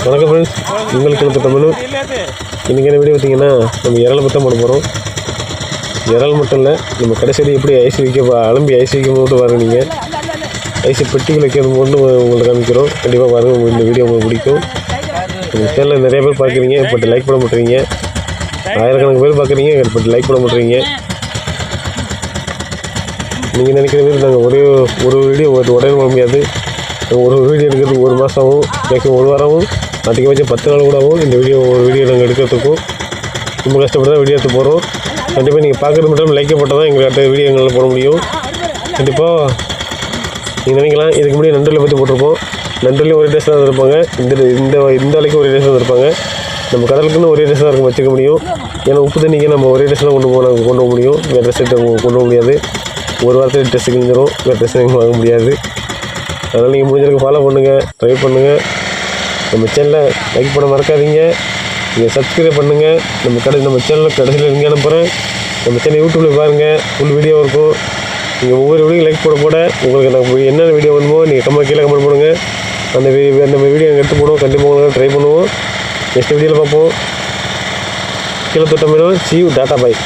வணக்கம் ஃப்ரெண்ட்ஸ், உங்களுக்கு தமிழ். இன்றைக்கி என்ன வீடியோ பார்த்தீங்கன்னா, நம்ம இறால் மட்டும் போட போகிறோம். இறால் மட்டும் இல்லை, நம்ம கடைசியில் எப்படி ஐஸ் வைக்க அலம்பி ஐஸ் வைக்க மட்டும் பாருங்கள். நீங்கள் ஐஸை பெட்டிகள் வைக்கிறது மட்டும் உங்களுக்கு காமிக்கிறோம். கண்டிப்பாக பாருங்கள், இந்த வீடியோ உங்களுக்கு பிடிக்கும். நம்ம சேனலில் நிறைய பேர் பார்க்குறீங்க, பட் லைக் பண்ண மாட்டேறீங்க. ஆயிரக்கணக்கு பேர் பார்க்குறீங்க, பட் லைக் பண்ண மாட்டேறீங்க. நீங்கள் நினைக்கிற மாதிரி நாங்கள் ஒரு வீடியோ உடனே பண்ண முடியாது. ஒரு வீடியோ எடுக்கிறதுக்கு 1 மாதம் ஆகும், மேக்ஸிமம் 1 வாரம் ஆகும், அதிகபட்சம் 10 நாள் கூட ஆகும். இந்த ஒரு வீடியோ நாங்கள் எடுக்கிறதுக்கும் ரொம்ப கஷ்டப்பட்டு தான் வீடியோ எடுத்து போகிறோம். கண்டிப்பாக நீங்கள் பார்க்குறது மட்டும் லைக்கை போட்டால் தான் எங்களுக்கு அடுத்த வீடியோ எங்களால் போட முடியும். கண்டிப்பாக நீங்கள் நினைக்கலாம், இதுக்கு முன்னாடி நண்டில் பற்றி போட்டிருப்போம். நண்டிலையும் ஒரே ட்ரெஸ் தான் இருப்பாங்க, இந்த வரைக்கும் ஒரே ட்ரெஸ் தான் இருப்பாங்க. நம்ம கடலுக்குன்னு ஒரே ட்ரெஸ் தான் இருக்கும் வச்சுக்க முடியும். ஏன்னா உப்பு தண்ணிக்கு நம்ம ஒரே ட்ரெஸ் தான் கொண்டு போக முடியும். வேறு ட்ரெஸ் கொண்டு போக முடியாது. ஒரு வாரத்தில் ட்ரெஸ்ஸு கிழிஞ்சிடும், வேறு ட்ரெஸ் எங்களுக்கு வாங்க முடியாது. அதனால் நீங்கள் முடிஞ்சளவுக்கு ஃபாலோ பண்ணுங்கள், ட்ரை பண்ணுங்கள். நம்ம சேனலை லைக் பண்ண மறக்காதீங்க. நீங்கள் சப்ஸ்கிரைப் பண்ணுங்கள். நம்ம சேனலில் கடைசியில் லிங்க் அனுப்புகிறேன். நம்ம சேனல் யூடியூப்பில் பாருங்கள், ஃபுல் வீடியோ இருக்கும். நீங்கள் ஒவ்வொரு வீடியோ லைக் போட உங்களுக்கு நான் என்னென்ன வீடியோ வேணுமோ நீங்கள் கீழே கமெண்ட் பண்ணுங்கள். அந்த வீடியோ நாங்கள் எடுத்து போடுவோம். கண்டிப்பாக உங்களுக்கு ட்ரை பண்ணுவோம். நெக்ஸ்ட் வீடியோவில் பார்ப்போம். கீழே தொட்ட மீனவன். See you, tata bye.